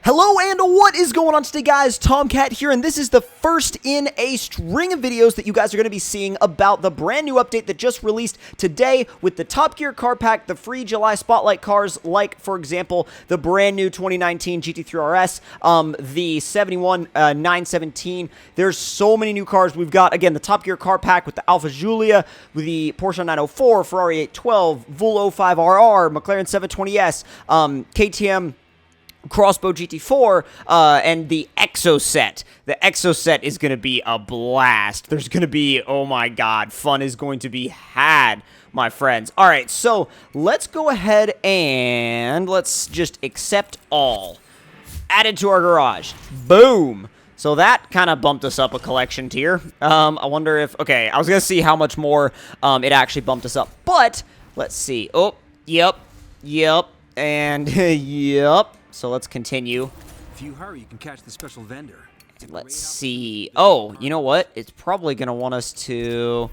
Hello and what is going on today, guys? Tomcat here, and this is the first in a string of videos that you guys are going to be seeing about the brand new update that just released today with the Top Gear car pack, the free July Spotlight cars, like, for example, the brand new 2019 GT3 RS, the 71 917. There's so many new cars. We've got, again, the Top Gear car pack with the Alfa Giulia, with the Porsche 904, Ferrari 812, Vul 05RR, McLaren 720S, KTM Crossbow GT4, and the Exocet. The Exocet is going to be a blast. There's going to be, oh my god, fun is going to be had, my friends. All right, so let's go ahead and let's just accept all. Added to our garage. Boom. So that kind of bumped us up a collection tier. I wonder if, okay, I was going to see how much more it actually bumped us up. But, let's see. Oh, yep, and yep. So let's continue. If you hurry, you can catch the special vendor. Let's see. Oh, you know what? It's probably going to want us to...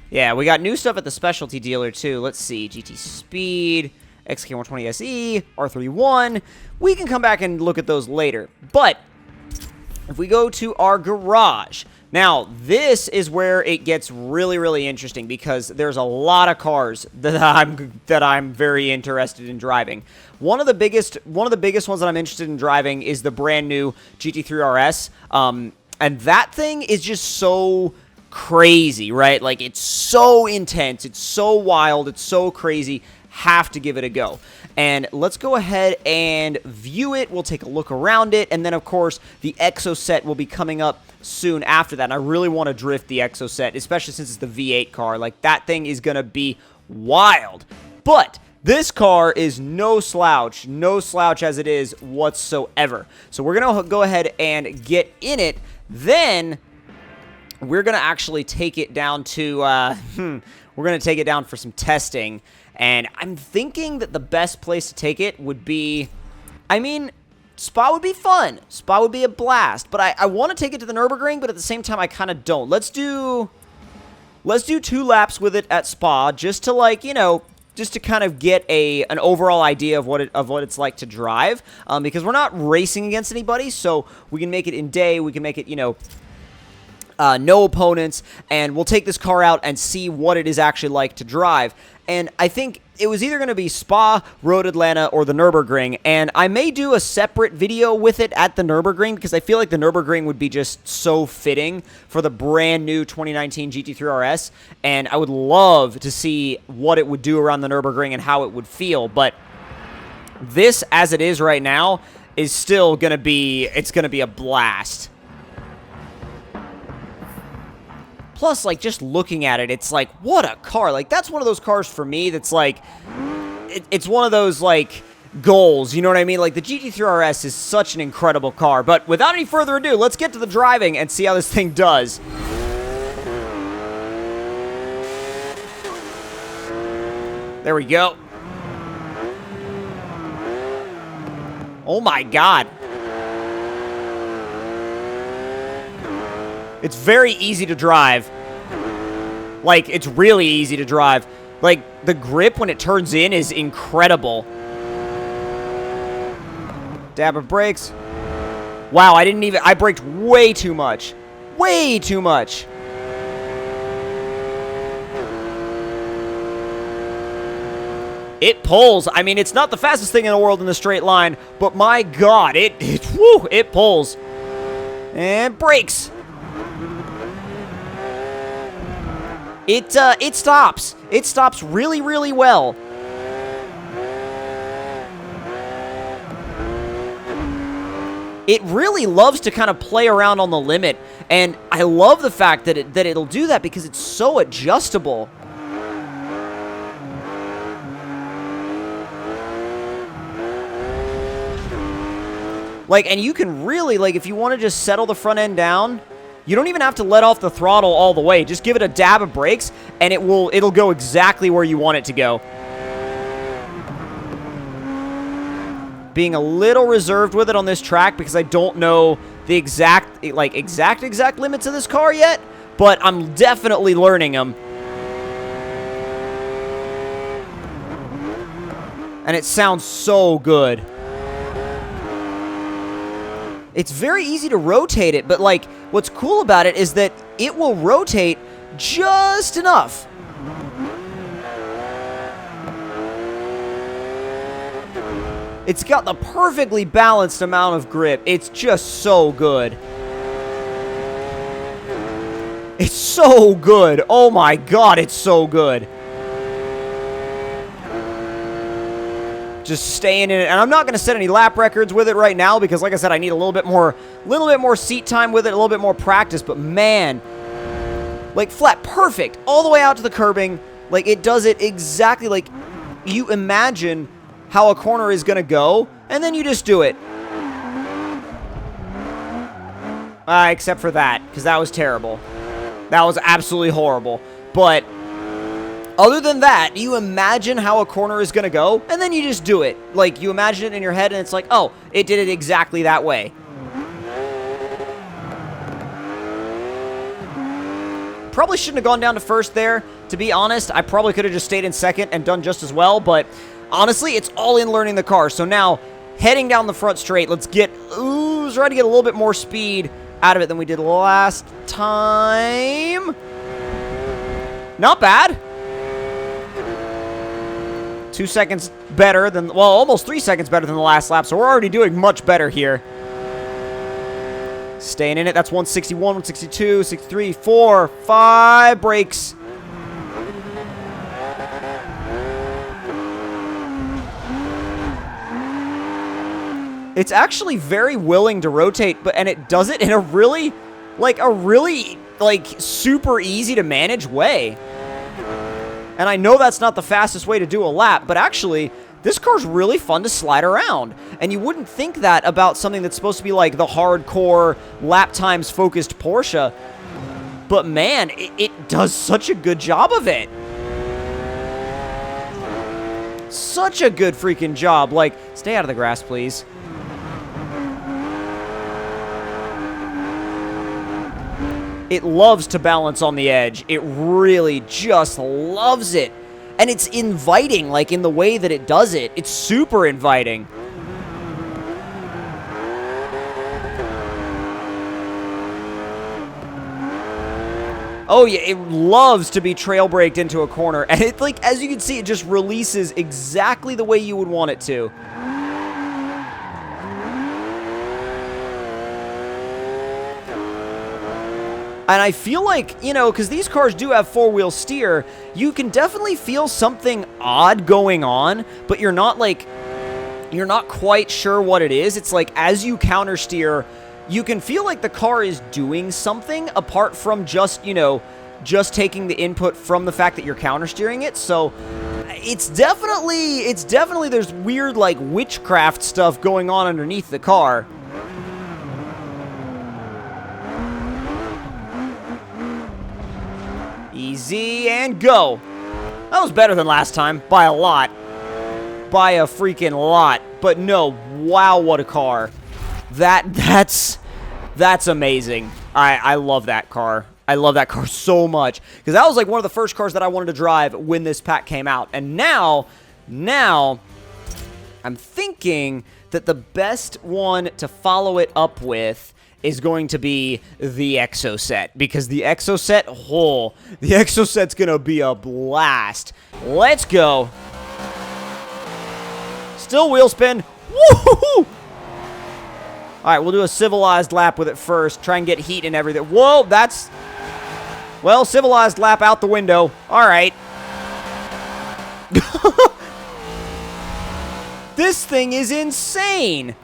Yeah, we got new stuff at the specialty dealer, too. Let's see. GT Speed, XK120SE, R31. We can come back and look at those later. But if we go to our garage... Now, this is where it gets really, really interesting because there's a lot of cars that I'm very interested in driving. One of the biggest ones that I'm interested in driving is the brand new GT3 RS, and that thing is just so crazy, right? Like, it's so intense, it's so wild, it's so crazy. Have to give it a go. And let's go ahead and view it. We'll take a look around it, and then of course the Exocet will be coming up soon after that. And I really want to drift the Exocet, especially since it's the V8 car. Like, that thing is gonna be wild. But this car is no slouch as it is whatsoever. So we're gonna go ahead and get in it. Then we're gonna actually take it down to we're gonna take it down for some testing. And I'm thinking that the best place to take it would be, I mean, Spa would be fun. Spa would be a blast. But I want to take it to the Nürburgring, but at the same time, I kind of don't. Let's do 2 laps with it at Spa, just to, like, you know, just to kind of get an overall idea of what it's like to drive. Because we're not racing against anybody, so we can make it in day. We can make it, you know, no opponents, and we'll take this car out and see what it is actually like to drive. And I think it was either going to be Spa, Road Atlanta, or the Nürburgring, and I may do a separate video with it at the Nürburgring, because I feel like the Nürburgring would be just so fitting for the brand new 2019 GT3 RS, and I would love to see what it would do around the Nürburgring and how it would feel. But this, as it is right now, is still going to be, it's going to be a blast. Plus, like, just looking at it, it's like, what a car. Like, that's one of those cars for me that's, like, it's one of those, like, goals, you know what I mean? Like, the GT3 RS is such an incredible car. But without any further ado, let's get to the driving and see how this thing does. There we go. Oh, my God. It's very easy to drive. Like, it's really easy to drive. Like, the grip when it turns in is incredible. Dab of brakes. Wow, I braked way too much. Way too much. It pulls. I mean, it's not the fastest thing in the world in the straight line, but my God, it pulls. And brakes. It stops. It stops really, really well. It really loves to kind of play around on the limit, and I love the fact that it'll do that because it's so adjustable. Like, and you can really, like, if you want to just settle the front end down, you don't even have to let off the throttle all the way. Just give it a dab of brakes, and it'll go exactly where you want it to go. Being a little reserved with it on this track because I don't know the exact limits of this car yet, but I'm definitely learning them. and it sounds so good. It's very easy to rotate it, but like, what's cool about it is that it will rotate just enough. It's got the perfectly balanced amount of grip. It's just so good. It's so good. Oh my god, it's so good. Just staying in it. And I'm not going to set any lap records with it right now because, like I said, I need a little bit more seat time with it, a little bit more practice. But man, like flat, perfect. All the way out to the curbing. Like it does it exactly like you imagine how a corner is going to go, and then you just do it. Except for that, because that was terrible. That was absolutely horrible. But other than that, you imagine how a corner is going to go, and then you just do it. Like, you imagine it in your head, and it's like, oh, it did it exactly that way. Probably shouldn't have gone down to first there, to be honest. I probably could have just stayed in second and done just as well, but honestly, it's all in learning the car. So now, heading down the front straight, let's try to get a little bit more speed out of it than we did last time. Not bad. 2 seconds better than, well, almost 3 seconds better than the last lap, so we're already doing much better here. Staying in it, that's 161, 162, 63, 4, 5, brakes. It's actually very willing to rotate, and it does it in a really, super easy to manage way. And I know that's not the fastest way to do a lap, but actually, this car's really fun to slide around. And you wouldn't think that about something that's supposed to be like the hardcore lap times focused Porsche. But man, it does such a good job of it. Such a good freaking job. Like, stay out of the grass, please. It loves to balance on the edge. It really just loves it. And it's inviting, like, in the way that it does it. It's super inviting. Oh, yeah, it loves to be trail braked into a corner. And it, like, as you can see, it just releases exactly the way you would want it to. And I feel like, you know, because these cars do have four-wheel steer, you can definitely feel something odd going on, but you're not quite sure what it is. It's like, as you counter steer, you can feel like the car is doing something apart from just, you know, just taking the input from the fact that you're counter steering it. So it's definitely there's weird, like, witchcraft stuff going on underneath the car. Easy, and go. That was better than last time, by a lot. By a freaking lot. But no, wow, what a car. That's amazing. I love that car. I love that car so much. Because that was like one of the first cars that I wanted to drive when this pack came out. And now, I'm thinking that the best one to follow it up with is going to be the Exocet, because the Exocet, the Exocet's gonna be a blast. Let's go. Still wheel spin. Woohoo! Alright, we'll do a civilized lap with it first. Try and get heat and everything. Whoa, that's... Well, civilized lap out the window. Alright. This thing is insane!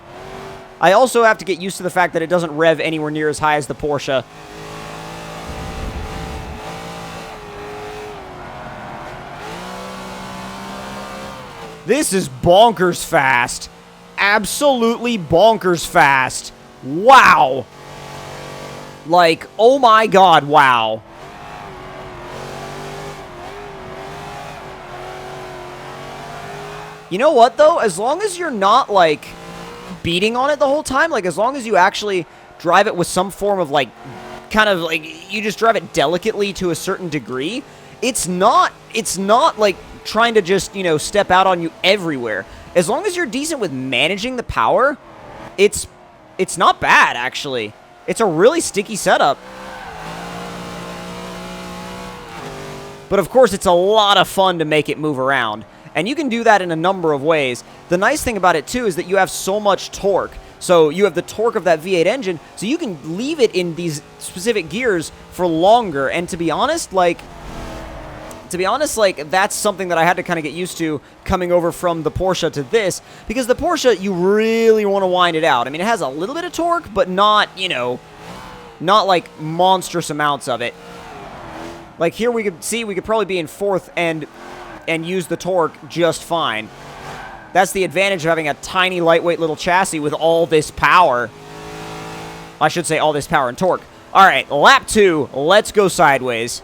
I also have to get used to the fact that it doesn't rev anywhere near as high as the Porsche. This is bonkers fast. Absolutely bonkers fast. Wow. Like, oh my god, wow. You know what, though? As long as you're not, like, beating on it the whole time, like, as long as you actually drive it with some form of, like, kind of, like, you just drive it delicately to a certain degree, it's not, like, trying to just, you know, step out on you everywhere. As long as you're decent with managing the power, it's It's not bad, actually. It's a really sticky setup. But of course, it's a lot of fun to make it move around. And you can do that in a number of ways. The nice thing about it, too, is that you have so much torque. So you have the torque of that V8 engine, so you can leave it in these specific gears for longer. And to be honest, like, that's something that I had to kind of get used to coming over from the Porsche to this, because the Porsche, you really want to wind it out. I mean, it has a little bit of torque, but not, you know, not like monstrous amounts of it. Like here we could see we could probably be in fourth and use the torque just fine. That's the advantage of having a tiny, lightweight little chassis with all this power. I should say all this power and torque. All right, lap 2. Let's go sideways.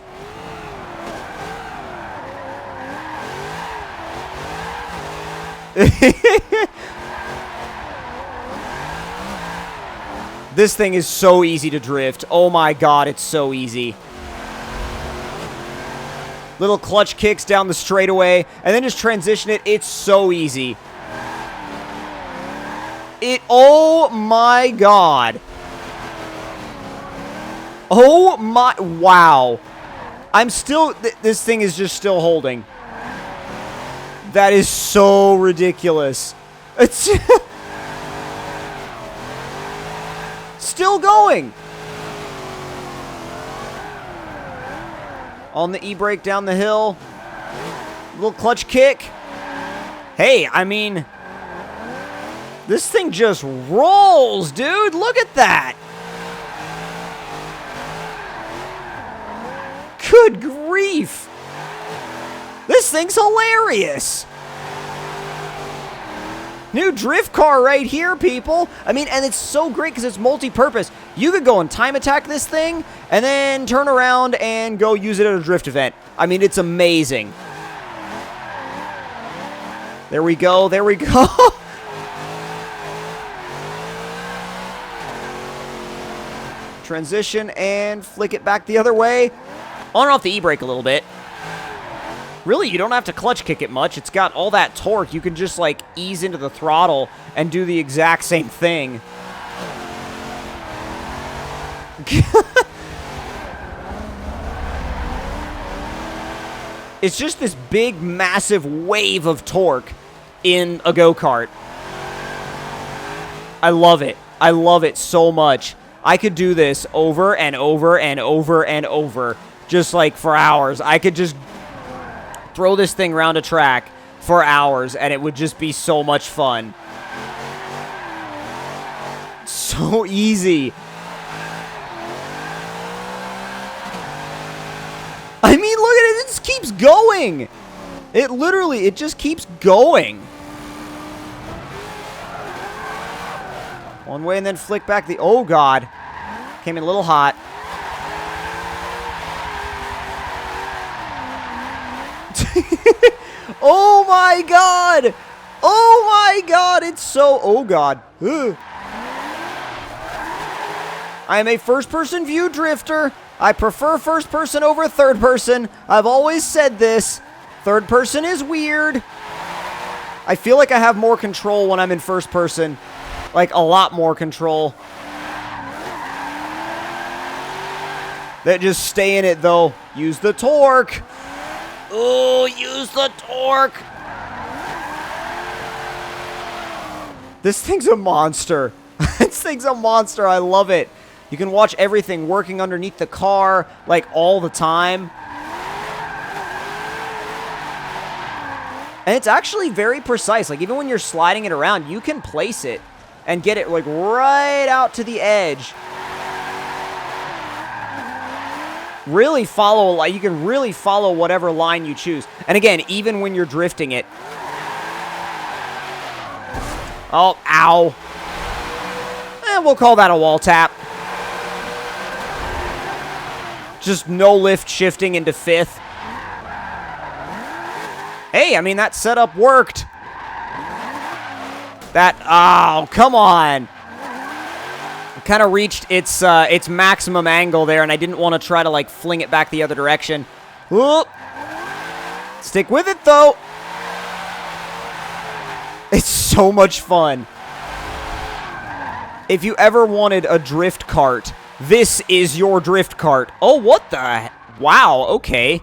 This thing is so easy to drift. Oh my god, it's so easy. Little clutch kicks down the straightaway, and then just transition it. It's so easy. Oh my god. Oh my, wow. I'm still, this thing is just still holding. That is so ridiculous. It's still going. On the e-brake down the hill. Little clutch kick. Hey, I mean, this thing just rolls, dude. Look at that. Good grief. This thing's hilarious. New drift car right here, people. I mean, and it's so great because it's multi-purpose. You could go and time attack this thing and then turn around and go use it at a drift event. I mean, it's amazing. There we go. There we go. Transition and flick it back the other way. On and off the e-brake a little bit. Really, you don't have to clutch kick it much. It's got all that torque. You can just, like, ease into the throttle and do the exact same thing. It's just this big, massive wave of torque in a go-kart. I love it. I love it so much. I could do this over and over and over and over, just, like, for hours. I could just throw this thing around a track for hours, and it would just be so much fun. So easy. I mean, look at it. It just keeps going. It literally, it just keeps going. One way and then flick back the... Oh, God. Came in a little hot. Oh my god! Oh my god! It's so... Oh god. Ugh. I am a first-person view drifter. I prefer first person over third person. I've always said this. Third person is weird. I feel like I have more control when I'm in first person. Like, a lot more control. That just stay in it, though. Use the torque. Oh, use the torque. This thing's a monster. This thing's a monster. I love it. You can watch everything working underneath the car, like, all the time. And it's actually very precise. Like, even when you're sliding it around, you can place it and get it, like, right out to the edge. Really follow, you can really follow whatever line you choose. And again, even when you're drifting it. Oh, ow. We'll call that a wall tap. Just no lift shifting into fifth. Hey, I mean, that setup worked. Oh, come on. Kind of reached its maximum angle there, and I didn't want to try to, like, fling it back the other direction. Whoop. Stick with it, though. It's so much fun. If you ever wanted a drift cart, this is your drift cart. Oh, what the? Wow, okay.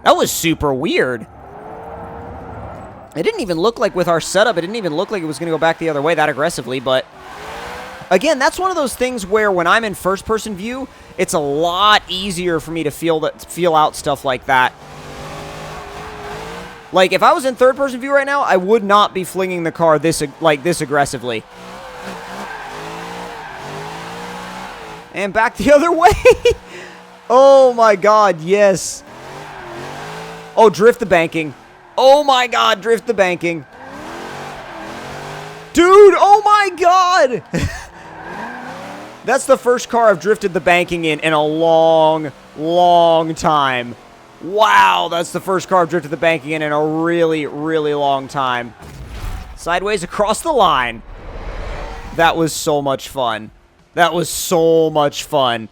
That was super weird. It didn't even look like with our setup, it didn't even look like it was going to go back the other way that aggressively, but again, that's one of those things where when I'm in first-person view, it's a lot easier for me to feel out stuff like that. Like, if I was in third-person view right now, I would not be flinging the car this aggressively. And back the other way. Oh my god, yes. Oh, drift the banking. Oh my god, drift the banking. Dude, oh my god. That's the first car I've drifted the banking in a long, long time. Wow, that's the first car I've drifted the banking in a really, really long time. Sideways across the line. That was so much fun. That was so much fun.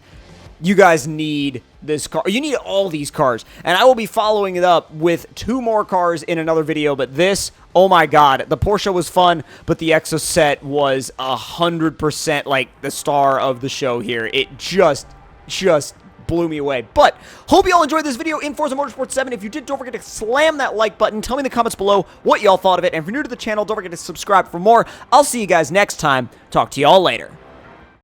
You guys need this car. You need all these cars. And I will be following it up with 2 more cars in another video. But this, oh my god. The Porsche was fun, but the Exocet was 100% like the star of the show here. It just blew me away. But hope you all enjoyed this video in Forza Motorsport 7. If you did, don't forget to slam that like button. Tell me in the comments below what y'all thought of it. And if you're new to the channel, don't forget to subscribe for more. I'll see you guys next time. Talk to y'all later.